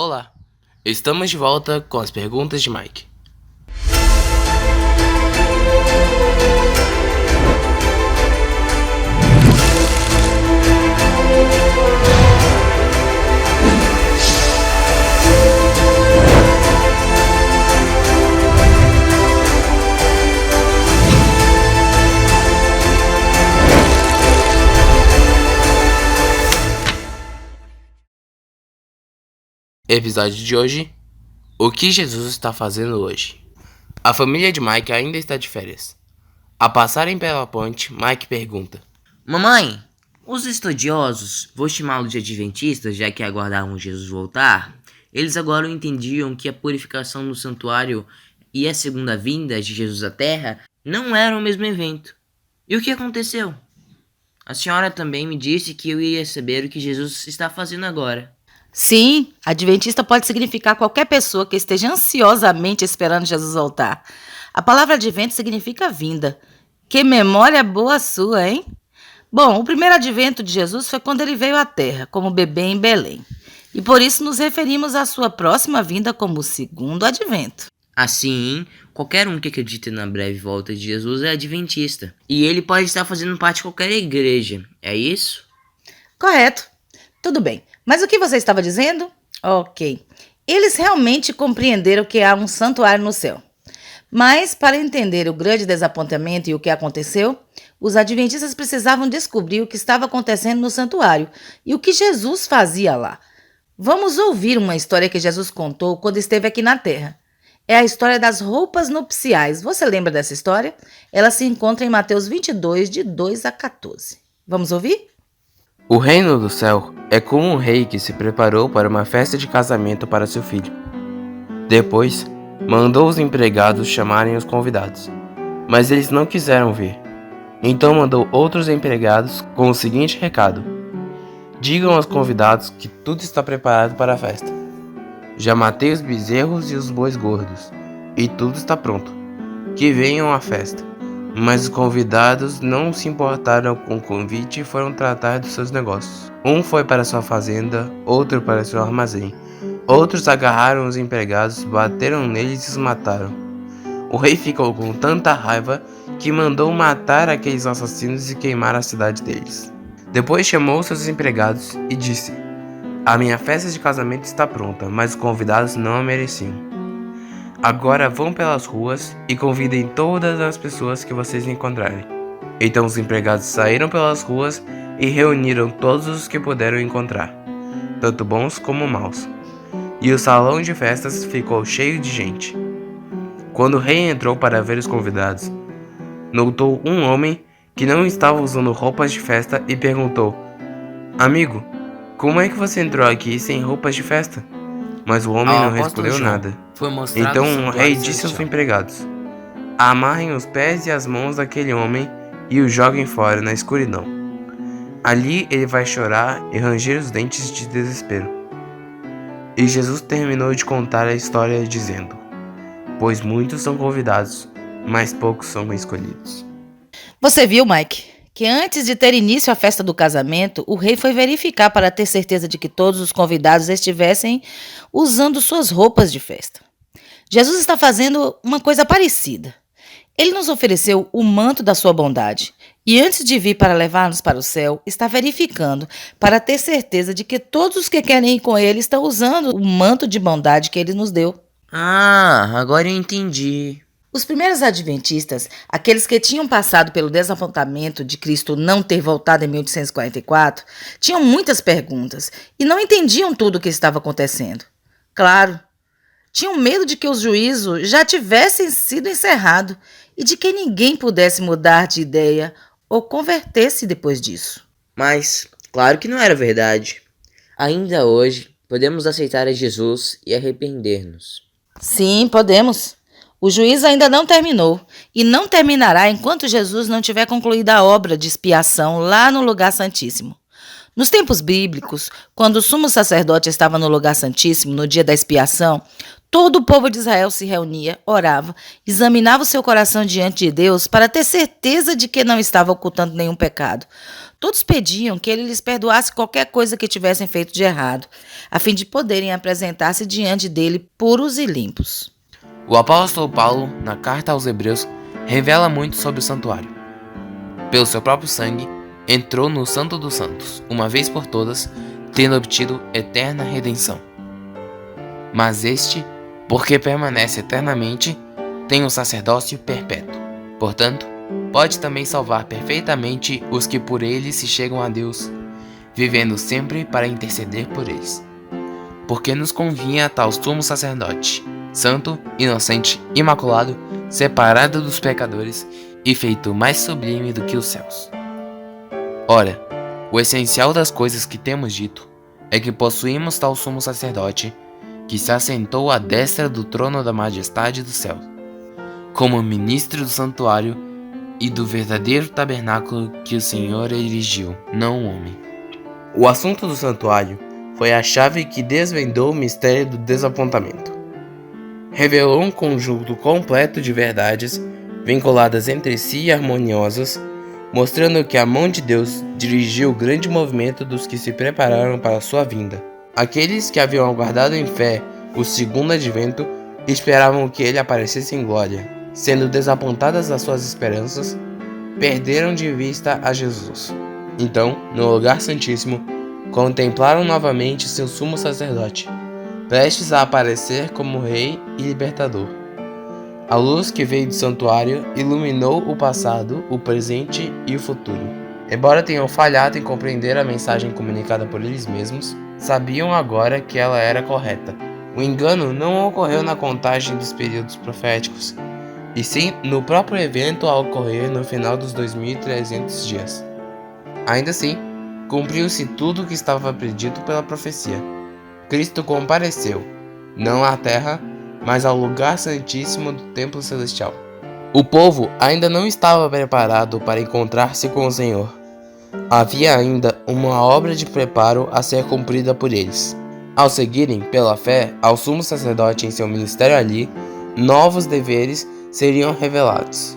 Olá, estamos de volta com as perguntas de Mike. Episódio de hoje: o que Jesus está fazendo hoje? A família de Mike ainda está de férias. A passarem pela ponte, Mike pergunta: Mamãe, os estudiosos, vou chamá-los de adventistas, já que aguardavam Jesus voltar, eles agora entendiam que a purificação no santuário e a segunda vinda de Jesus à Terra não eram o mesmo evento. E o que aconteceu? A senhora também me disse que eu iria saber o que Jesus está fazendo agora. Sim, adventista pode significar qualquer pessoa que esteja ansiosamente esperando Jesus voltar. A palavra advento significa vinda. Que memória boa sua, hein? Bom, o primeiro advento de Jesus foi quando ele veio à Terra, como bebê em Belém. E por isso nos referimos à sua próxima vinda como o segundo advento. Assim, qualquer um que acredite na breve volta de Jesus é adventista. E ele pode estar fazendo parte de qualquer igreja, é isso? Correto. Tudo bem. Mas o que você estava dizendo? Ok. Eles realmente compreenderam que há um santuário no céu. Mas, para entender o grande desapontamento e o que aconteceu, os adventistas precisavam descobrir o que estava acontecendo no santuário e o que Jesus fazia lá. Vamos ouvir uma história que Jesus contou quando esteve aqui na Terra. É a história das roupas nupciais. Você lembra dessa história? Ela se encontra em Mateus 22, de 2 a 14. Vamos ouvir? O reino do céu é como um rei que se preparou para uma festa de casamento para seu filho. Depois, mandou os empregados chamarem os convidados, mas eles não quiseram vir. Então mandou outros empregados com o seguinte recado: digam aos convidados que tudo está preparado para a festa. Já matei os bezerros e os bois gordos, e tudo está pronto. Que venham à festa. Mas os convidados não se importaram com o convite e foram tratar dos seus negócios. Um foi para sua fazenda, outro para seu armazém. Outros agarraram os empregados, bateram neles e os mataram. O rei ficou com tanta raiva que mandou matar aqueles assassinos e queimar a cidade deles. Depois chamou seus empregados e disse: a minha festa de casamento está pronta, mas os convidados não a mereciam. Agora vão pelas ruas e convidem todas as pessoas que vocês encontrarem. Então os empregados saíram pelas ruas e reuniram todos os que puderam encontrar, tanto bons como maus. E o salão de festas ficou cheio de gente. Quando o rei entrou para ver os convidados, notou um homem que não estava usando roupas de festa e perguntou: amigo, como é que você entrou aqui sem roupas de festa? Mas o homem não respondeu nada. Então o rei disse aos empregados: amarrem os pés e as mãos daquele homem e o joguem fora na escuridão. Ali ele vai chorar e ranger os dentes de desespero. E Jesus terminou de contar a história dizendo: pois muitos são convidados, mas poucos são escolhidos. Você viu, Mike, que antes de ter início a festa do casamento, o rei foi verificar para ter certeza de que todos os convidados estivessem usando suas roupas de festa. Jesus está fazendo uma coisa parecida. Ele nos ofereceu o manto da sua bondade e antes de vir para levar-nos para o céu, está verificando para ter certeza de que todos os que querem ir com ele estão usando o manto de bondade que ele nos deu. Ah, agora eu entendi. Os primeiros adventistas, aqueles que tinham passado pelo desapontamento de Cristo não ter voltado em 1844, tinham muitas perguntas e não entendiam tudo o que estava acontecendo. Claro, tinham medo de que os juízos já tivessem sido encerrados e de que ninguém pudesse mudar de ideia ou converter-se depois disso. Mas, claro que não era verdade. Ainda hoje, podemos aceitar a Jesus e arrepender-nos. Sim, podemos. O juízo ainda não terminou e não terminará enquanto Jesus não tiver concluído a obra de expiação lá no lugar santíssimo. Nos tempos bíblicos, quando o sumo sacerdote estava no lugar santíssimo no dia da expiação, todo o povo de Israel se reunia, orava, examinava o seu coração diante de Deus para ter certeza de que não estava ocultando nenhum pecado. Todos pediam que ele lhes perdoasse qualquer coisa que tivessem feito de errado, a fim de poderem apresentar-se diante dele puros e limpos. O apóstolo Paulo, na carta aos Hebreus, revela muito sobre o santuário. Pelo seu próprio sangue, entrou no Santo dos Santos, uma vez por todas, tendo obtido eterna redenção. Mas este, porque permanece eternamente, tem um sacerdócio perpétuo. Portanto, pode também salvar perfeitamente os que por ele se chegam a Deus, vivendo sempre para interceder por eles. Porque nos convinha tal sumo sacerdote, santo, inocente, imaculado, separado dos pecadores e feito mais sublime do que os céus. Ora, o essencial das coisas que temos dito é que possuímos tal sumo sacerdote que se assentou à destra do trono da majestade do céu, como ministro do santuário e do verdadeiro tabernáculo que o Senhor erigiu, não o homem. O assunto do santuário foi a chave que desvendou o mistério do desapontamento. Revelou um conjunto completo de verdades vinculadas entre si e harmoniosas, mostrando que a mão de Deus dirigiu o grande movimento dos que se prepararam para a sua vinda. Aqueles que haviam aguardado em fé o segundo advento esperavam que ele aparecesse em glória. Sendo desapontadas as suas esperanças, perderam de vista a Jesus. Então, no lugar santíssimo, contemplaram novamente seu sumo sacerdote, prestes a aparecer como rei e libertador. A luz que veio do santuário iluminou o passado, o presente e o futuro. Embora tenham falhado em compreender a mensagem comunicada por eles mesmos, sabiam agora que ela era correta. O engano não ocorreu na contagem dos períodos proféticos, e sim no próprio evento a ocorrer no final dos 2.300 dias. Ainda assim, cumpriu-se tudo o que estava predito pela profecia. Cristo compareceu, não à terra, mas ao lugar santíssimo do templo celestial. O povo ainda não estava preparado para encontrar-se com o Senhor. Havia ainda uma obra de preparo a ser cumprida por eles. Ao seguirem, pela fé, ao sumo sacerdote em seu ministério ali, novos deveres seriam revelados.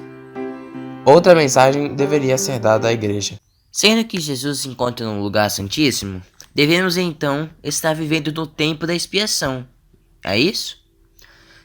Outra mensagem deveria ser dada à igreja. Sendo que Jesus se encontra no lugar santíssimo, devemos então estar vivendo no tempo da expiação. É isso?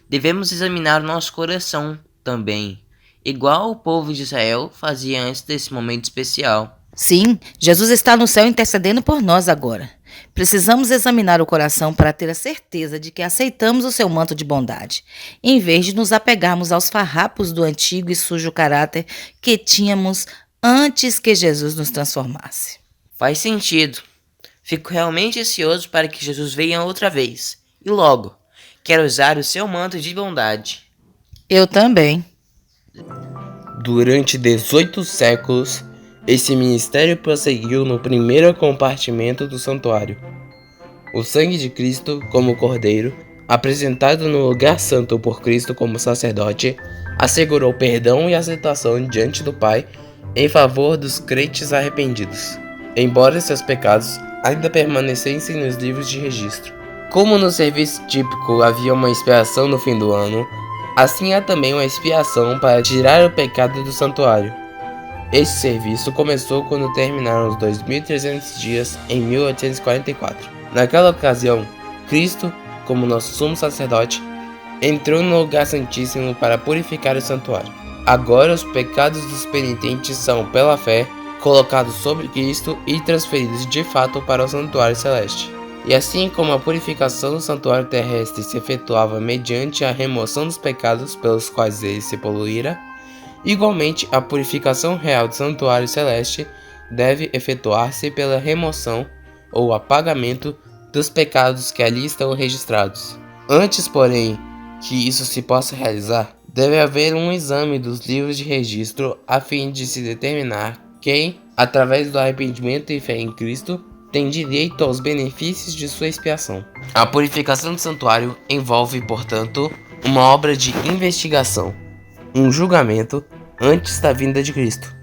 Devemos examinar o nosso coração também, igual o povo de Israel fazia antes desse momento especial. Sim, Jesus está no céu intercedendo por nós agora. Precisamos examinar o coração para ter a certeza de que aceitamos o seu manto de bondade, em vez de nos apegarmos aos farrapos do antigo e sujo caráter que tínhamos antes que Jesus nos transformasse. Faz sentido. Fico realmente ansioso para que Jesus venha outra vez. E logo, quero usar o seu manto de bondade. Eu também. Durante 18 séculos, esse ministério prosseguiu no primeiro compartimento do santuário. O sangue de Cristo, como Cordeiro, apresentado no lugar santo por Cristo como sacerdote, assegurou perdão e aceitação diante do Pai em favor dos crentes arrependidos, embora seus pecados ainda permanecessem nos livros de registro. Como no serviço típico havia uma expiação no fim do ano, assim há também uma expiação para tirar o pecado do santuário. Este serviço começou quando terminaram os 2.300 dias em 1844. Naquela ocasião, Cristo, como nosso sumo sacerdote, entrou no lugar santíssimo para purificar o santuário. Agora os pecados dos penitentes são, pela fé, colocados sobre Cristo e transferidos de fato para o santuário celeste. E assim como a purificação do santuário terrestre se efetuava mediante a remoção dos pecados pelos quais ele se poluíra, igualmente a purificação real do santuário celeste deve efetuar-se pela remoção ou apagamento dos pecados que ali estão registrados. Antes, porém, que isso se possa realizar, deve haver um exame dos livros de registro a fim de se determinar quem, através do arrependimento e fé em Cristo, tem direito aos benefícios de sua expiação. A purificação do santuário envolve, portanto, uma obra de investigação, um julgamento antes da vinda de Cristo,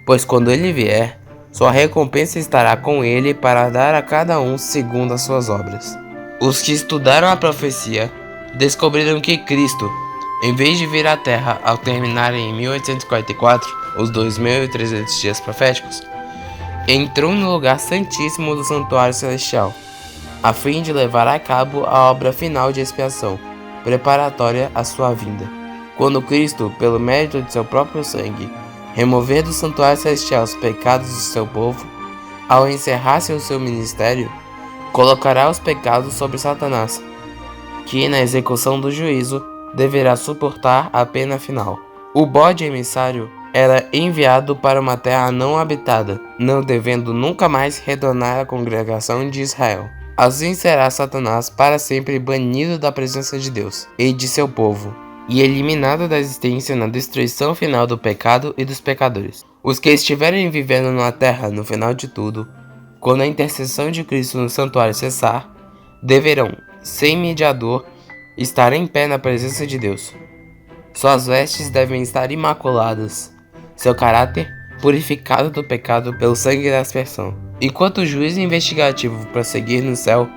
pois quando ele vier, sua recompensa estará com ele para dar a cada um segundo as suas obras. Os que estudaram a profecia descobriram que Cristo, em vez de vir à Terra ao terminarem em 1844 os 2.300 dias proféticos, entrou no lugar santíssimo do santuário celestial, a fim de levar a cabo a obra final de expiação, preparatória à sua vinda. Quando Cristo, pelo mérito de seu próprio sangue, remover do santuário celestial os pecados do seu povo, ao encerrar-se o seu ministério, colocará os pecados sobre Satanás, que na execução do juízo deverá suportar a pena final. O bode emissário era enviado para uma terra não habitada, não devendo nunca mais retornar à congregação de Israel. Assim será Satanás para sempre banido da presença de Deus e de seu povo, e eliminado da existência na destruição final do pecado e dos pecadores. Os que estiverem vivendo na terra no final de tudo, quando a intercessão de Cristo no santuário cessar, deverão, sem mediador, estar em pé na presença de Deus. Suas vestes devem estar imaculadas, seu caráter purificado do pecado pelo sangue da aspersão. Enquanto o juízo investigativo prosseguir no céu,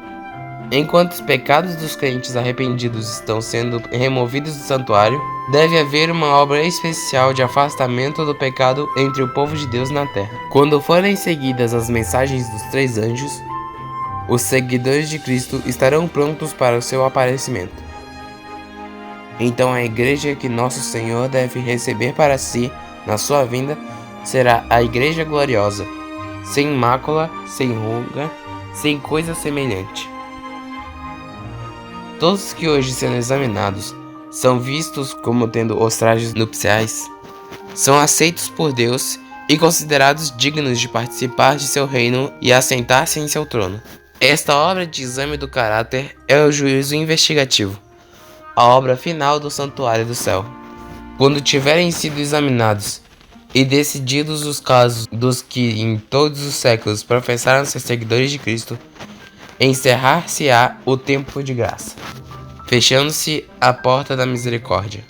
enquanto os pecados dos crentes arrependidos estão sendo removidos do santuário, deve haver uma obra especial de afastamento do pecado entre o povo de Deus na terra. Quando forem seguidas as mensagens dos 3 anjos, os seguidores de Cristo estarão prontos para o seu aparecimento. Então a igreja que nosso Senhor deve receber para si na sua vinda será a igreja gloriosa, sem mácula, sem ruga, sem coisa semelhante. Todos que hoje sendo examinados são vistos como tendo os trajes nupciais, são aceitos por Deus e considerados dignos de participar de seu reino e assentar-se em seu trono. Esta obra de exame do caráter é o juízo investigativo, a obra final do santuário do céu. Quando tiverem sido examinados e decididos os casos dos que em todos os séculos professaram ser seguidores de Cristo, encerrar-se-á o tempo de graça, fechando-se a porta da misericórdia.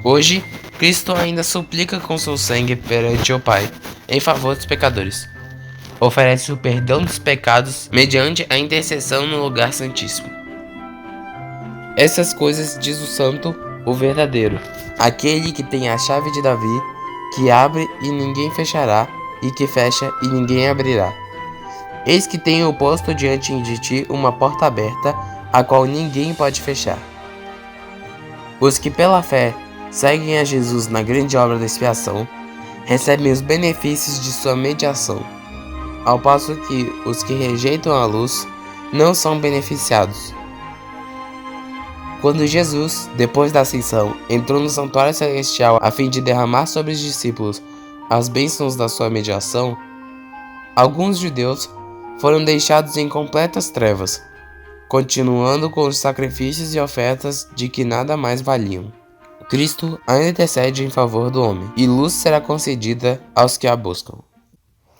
Hoje, Cristo ainda suplica com seu sangue perante o Pai, em favor dos pecadores. Oferece o perdão dos pecados mediante a intercessão no lugar santíssimo. Essas coisas diz o santo, o verdadeiro, aquele que tem a chave de Davi, que abre e ninguém fechará, e que fecha e ninguém abrirá. Eis que tenho posto diante de ti uma porta aberta, a qual ninguém pode fechar. Os que pela fé seguem a Jesus na grande obra da expiação, recebem os benefícios de sua mediação, ao passo que os que rejeitam a luz não são beneficiados. Quando Jesus, depois da ascensão, entrou no santuário celestial a fim de derramar sobre os discípulos as bênçãos da sua mediação, alguns judeus foram deixados em completas trevas, continuando com os sacrifícios e ofertas de que nada mais valiam. Cristo ainda intercede em favor do homem, e luz será concedida aos que a buscam.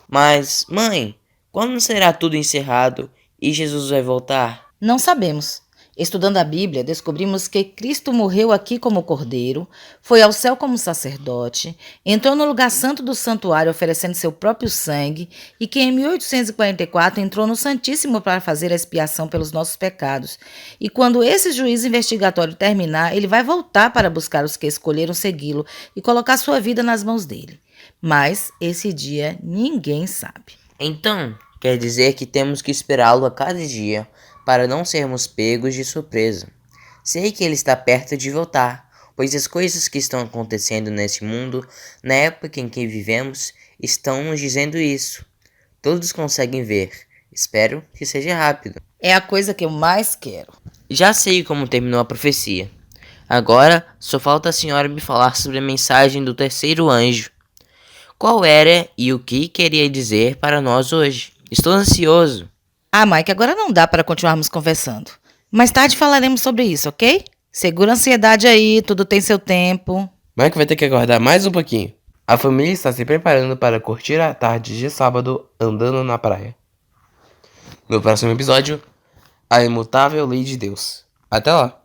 Mas, mãe, quando será tudo encerrado e Jesus vai voltar? Não sabemos. Estudando a Bíblia, descobrimos que Cristo morreu aqui como cordeiro, foi ao céu como sacerdote, entrou no lugar santo do santuário oferecendo seu próprio sangue e que em 1844 entrou no Santíssimo para fazer a expiação pelos nossos pecados. E quando esse juízo investigatório terminar, ele vai voltar para buscar os que escolheram segui-lo e colocar sua vida nas mãos dele. Mas esse dia ninguém sabe. Então, quer dizer que temos que esperá-lo a cada dia, para não sermos pegos de surpresa. Sei que ele está perto de voltar, pois as coisas que estão acontecendo nesse mundo, na época em que vivemos, estão nos dizendo isso. Todos conseguem ver. Espero que seja rápido. É a coisa que eu mais quero. Já sei como terminou a profecia. Agora, só falta a senhora me falar sobre a mensagem do terceiro anjo. Qual era e o que queria dizer para nós hoje? Estou ansioso. Ah, Mike, agora não dá para continuarmos conversando. Mais tarde falaremos sobre isso, ok? Segura a ansiedade aí, tudo tem seu tempo. Mike vai ter que aguardar mais um pouquinho. A família está se preparando para curtir a tarde de sábado andando na praia. No próximo episódio, a imutável lei de Deus. Até lá!